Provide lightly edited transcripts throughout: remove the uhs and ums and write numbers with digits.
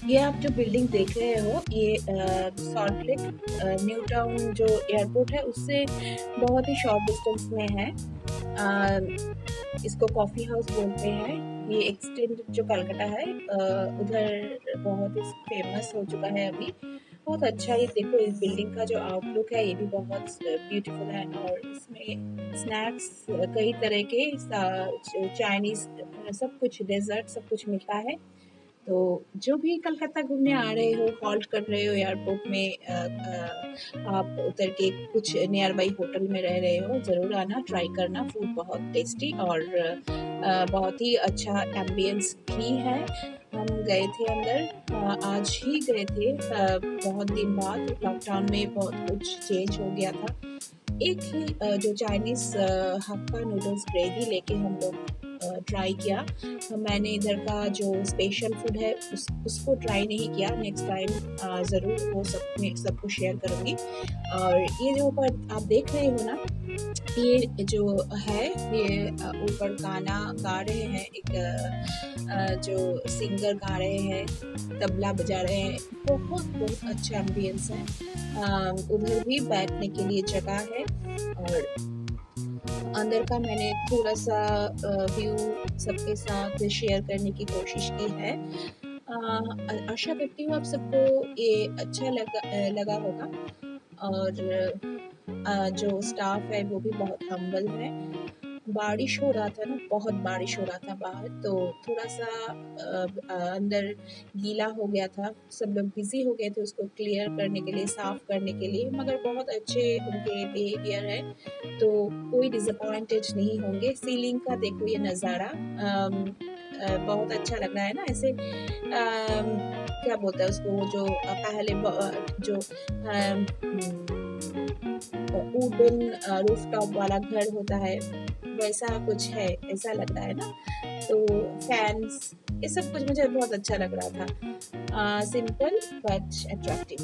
ये आप जो बिल्डिंग देख रहे हो ये सॉल्ट लेक न्यू टाउन जो एयरपोर्ट है उससे बहुत ही शॉर्ट डिस्टेंस में है। इसको कॉफ़ी हाउस बोलते हैं। ये एक्सटेंड जो कलकत्ता है उधर बहुत ही फेमस हो चुका है अभी। बहुत अच्छा ये देखो, इस बिल्डिंग का जो आउटलुक है ये भी बहुत ब्यूटीफुल है और इसमें स्नैक्स कई तरह के चाइनीज़ सब कुछ डेजर्ट सब कुछ मिलता है। तो जो भी कलकत्ता घूमने आ रहे हो, हॉल्ट कर रहे हो एयरपोर्ट में, आप उतर के कुछ नियर बाई होटल में रह रहे हो, ज़रूर आना, ट्राई करना। फूड बहुत टेस्टी और बहुत ही अच्छा एम्बियंस भी है। हम गए थे अंदर, आज ही गए थे, बहुत दिन बाद। लॉकडाउन में बहुत कुछ चेंज हो गया था। एक ही जो चाइनीज़ हक्का नूडल्स ग्रेवी लेके हम लोग ट्राई किया। मैंने इधर का जो स्पेशल फूड है उसको ट्राई नहीं किया। नेक्स्ट टाइम ज़रूर वो सबको शेयर करूँगी। और ये जो ऊपर आप देख रहे हो ना, ये जो है ये ऊपर गाना गा रहे हैं, एक जो सिंगर गा रहे हैं, तबला बजा रहे हैं। बहुत बहुत अच्छा एम्बियंस है। उधर भी बैठने के लिए जगह है और अंदर का मैंने थोड़ा सा व्यू सबके साथ शेयर करने की कोशिश की है। आशा करती हूँ आप सबको ये अच्छा लगा होगा। और जो स्टाफ है वो भी बहुत हम्बल है। बारिश हो रहा था ना, बहुत बारिश हो रहा था बाहर, तो थोड़ा सा अंदर गीला हो गया था। सब लोग बिजी हो गए थे उसको क्लियर करने के लिए, साफ करने के लिए, मगर बहुत अच्छे उनके बिहेवियर है, तो कोई डिसअपॉइंटेड नहीं होंगे। सीलिंग का देखो ये नज़ारा, बहुत अच्छा लग रहा है ना, ऐसे क्या बोलते हैं उसको, वो जो पहले जो वुडन रूफटॉप वाला घर होता है, वैसा कुछ है, ऐसा लग रहा है ना। तो फैंस, ये सब कुछ मुझे बहुत अच्छा लग रहा था। Simple but attractive.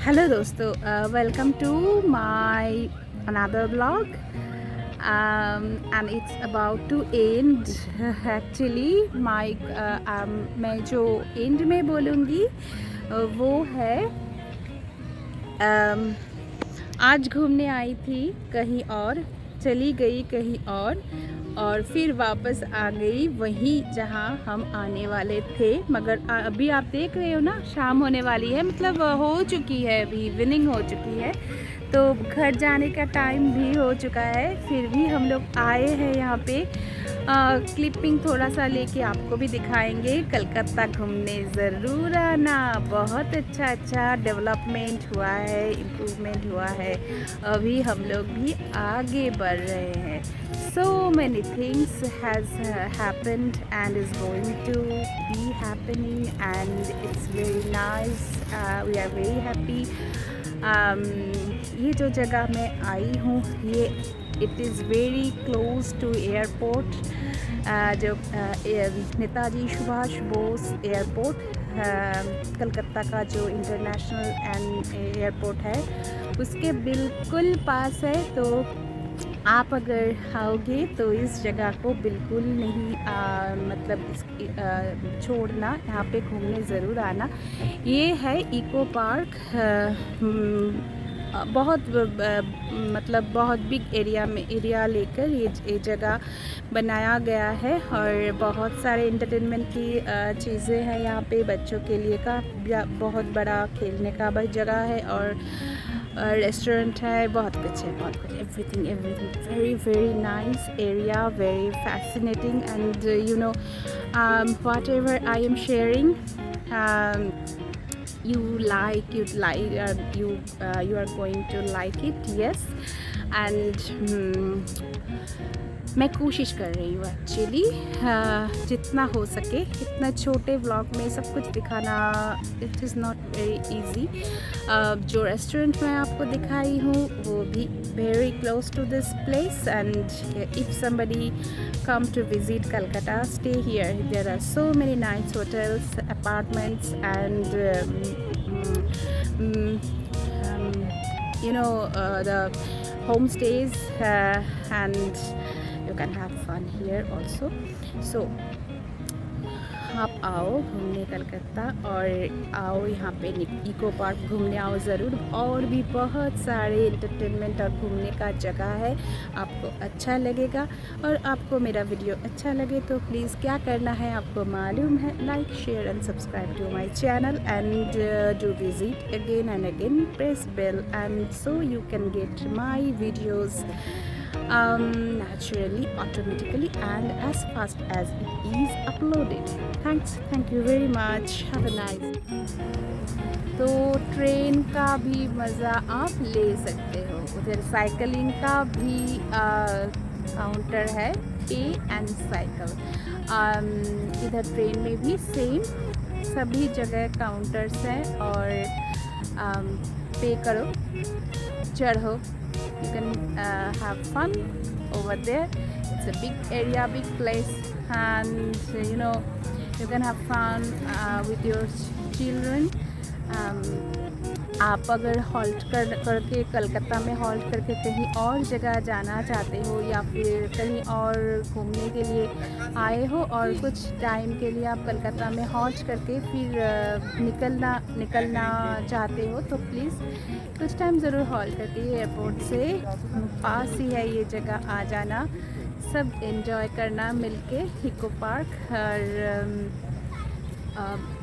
हेलो दोस्तों, welcome to my another blog and it's about to end. Actually my मैं जो एंड में बोलूँगी वो है आज घूमने आई थी कहीं और, चली गई कहीं और फिर वापस आ गई वहीं जहां हम आने वाले थे। मगर अभी आप देख रहे हो ना, शाम होने वाली है, मतलब हो चुकी है, अभी इवनिंग हो चुकी है। तो घर जाने का टाइम भी हो चुका है, फिर भी हम लोग आए हैं यहाँ पे। क्लिपिंग थोड़ा सा लेके आपको भी दिखाएंगे। कलकत्ता घूमने ज़रूर आना, बहुत अच्छा डेवलपमेंट हुआ है, इम्प्रूवमेंट हुआ है। अभी हम लोग भी आगे बढ़ रहे हैं। So many things has happened and is going to be happening, and it's very nice. We are very happy. ये जो जगह मैं आई हूँ, ये it is very close to airport, जो नेताजी सुभाष बोस एयरपोर्ट, कलकत्ता का जो इंटरनेशनल एंड एयरपोर्ट है, उसके बिल्कुल पास है। तो आप अगर आओगे तो इस जगह को बिल्कुल नहीं मतलब छोड़ना, यहाँ पे घूमने ज़रूर आना। ये है इको पार्क। बहुत मतलब बहुत बिग एरिया लेकर ये जगह बनाया गया है, और बहुत सारे एंटरटेनमेंट की चीज़ें हैं यहाँ पे। बच्चों के लिए का बहुत बड़ा खेलने का बस जगह है, और रेस्टोरेंट है, बहुत कुछ है, बहुत कुछ, everything very very nice area, very fascinating, and you know what ever I am sharing, you are going to like it, yes. And मैं कोशिश कर रही हूँ एक्चुअली जितना हो सके इतना छोटे व्लॉग में सब कुछ दिखाना। It is not very easy. जो रेस्टोरेंट मैं आपको दिखाई हूँ वो भी very close to this place, and if somebody come to visit Kolkata, stay here. There are so many nice hotels, apartments, and the homestays, and you can have fun here also. So आप आओ घूमने कलकत्ता, और आओ यहाँ पे eco park घूमने आओ ज़रूर। और भी बहुत सारे एंटरटेनमेंट और घूमने का जगह है, आपको अच्छा लगेगा। और आपको मेरा वीडियो अच्छा लगे तो प्लीज़ क्या करना है आपको मालूम है, like share and subscribe to my channel, and do visit again and again, press bell, and so you can get my videos naturally, automatically, and as fast as it is uploaded. Thank you very much. Have a nice. तो ट्रेन का भी मज़ा आप ले सकते हो। उधर साइकिलिंग का भी काउंटर है, पे एंड साइकिल। इधर ट्रेन में भी सेम सभी जगह काउंटर्स हैं, और पे करो, चढ़ो, you can have fun over there. It's a big area, big place, and you can have fun with your children. आप अगर हॉल्ट करके कलकत्ता में हॉल्ट करके कहीं और जगह जाना चाहते हो, या फिर कहीं और घूमने के लिए आए हो और कुछ टाइम के लिए आप कलकत्ता में हॉल्ट करके फिर निकलना चाहते हो, तो प्लीज़ कुछ टाइम ज़रूर हॉल्ट करके एयरपोर्ट से पास ही है ये जगह आ जाना, सब एंजॉय करना मिलके इको पार्क। और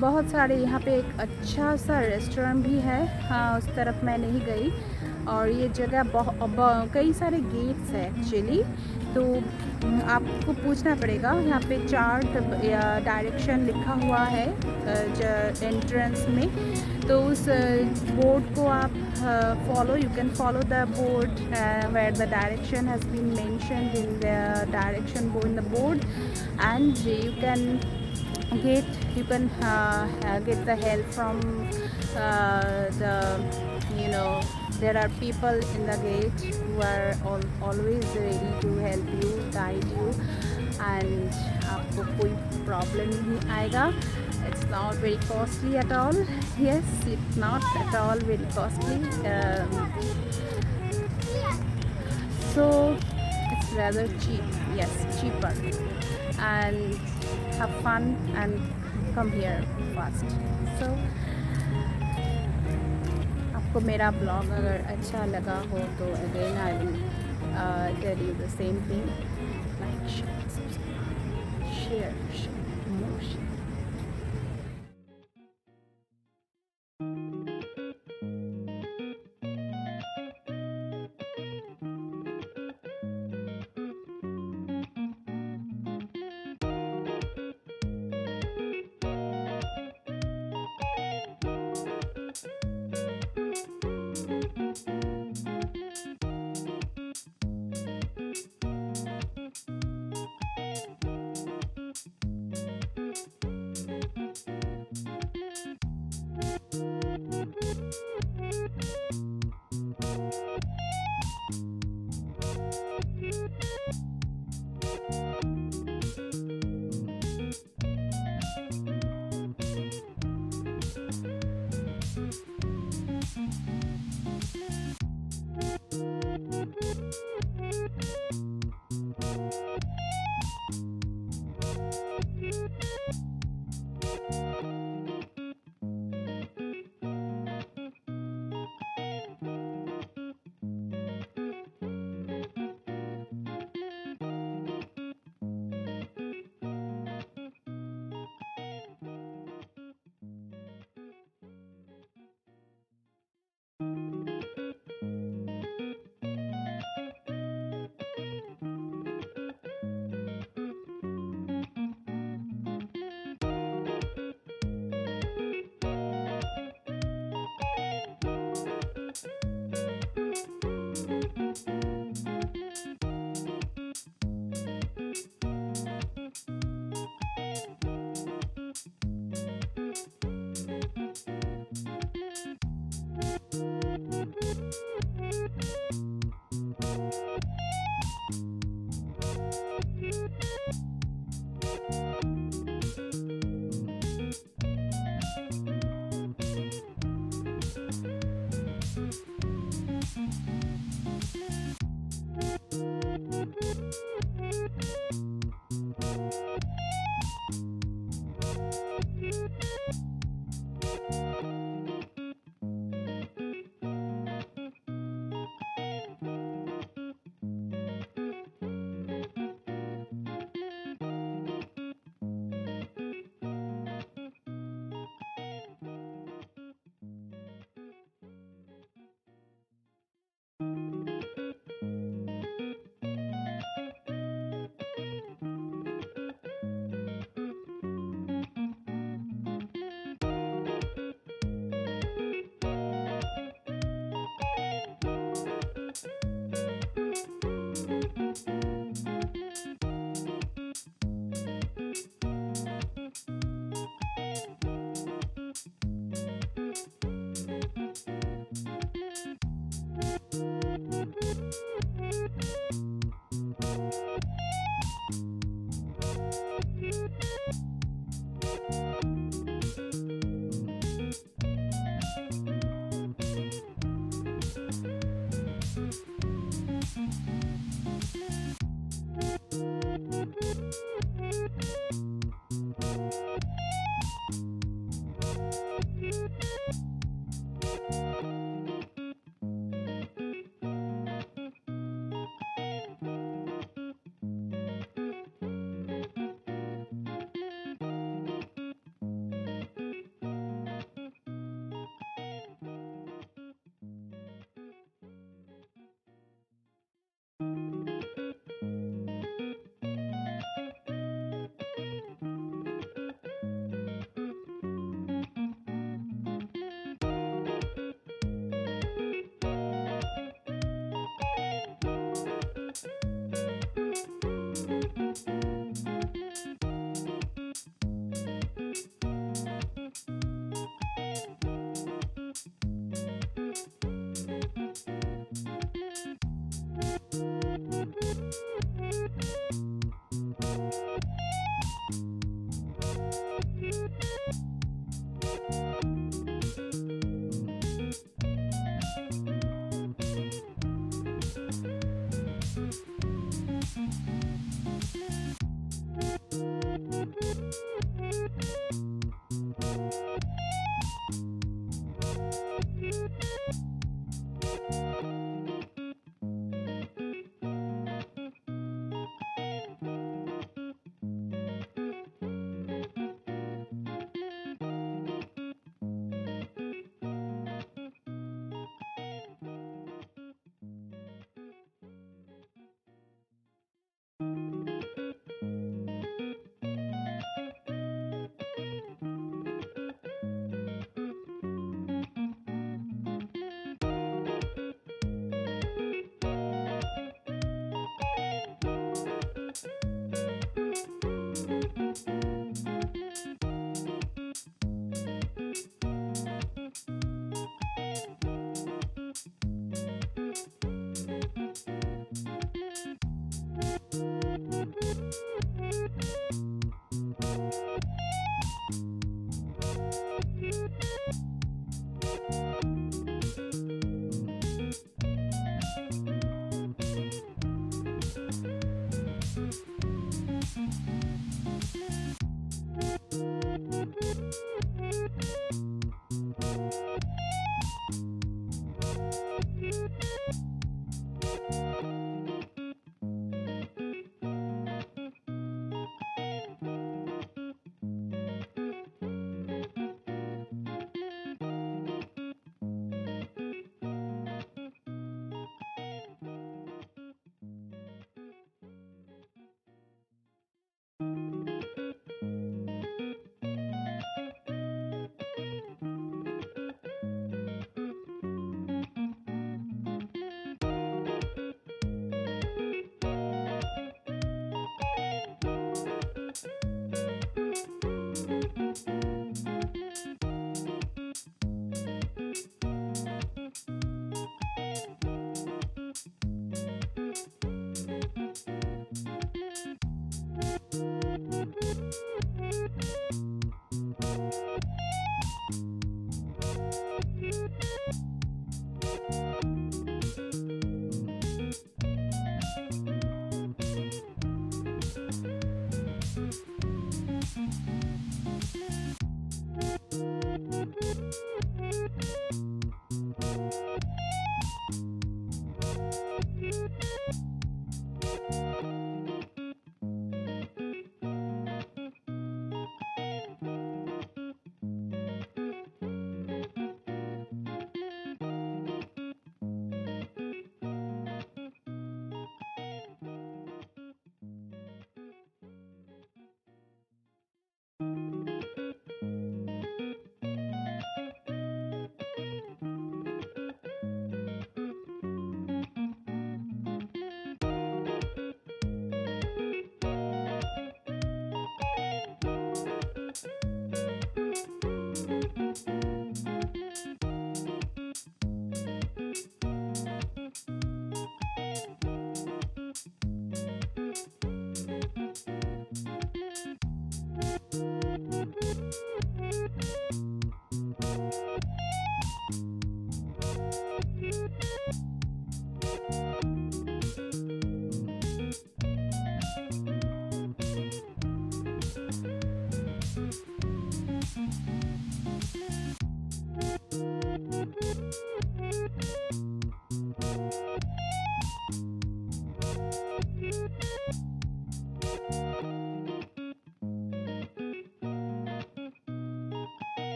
बहुत सारे यहाँ पे एक अच्छा सा रेस्टोरेंट भी है, हाँ उस तरफ मैं नहीं गई। और ये जगह कई सारे गेट्स हैं एक्चुअली, तो आपको पूछना पड़ेगा। यहाँ पे चार्ट या डायरेक्शन लिखा हुआ है एंट्रेंस में, तो उस बोर्ड को आप follow, you can follow the board where the direction has been mentioned in the direction board, in the board, and you can get the help from there are people in the gate who are always ready to help you, guide you, and आपको कोई problem नहीं आएगा। It's not very costly at all. Yes, it's not at all very costly. So it's rather cheap. Yes, cheaper. And have fun and come here fast. So आपको मेरा ब्लॉग अगर अच्छा लगा हो तो again I will tell you the same thing, like share more share.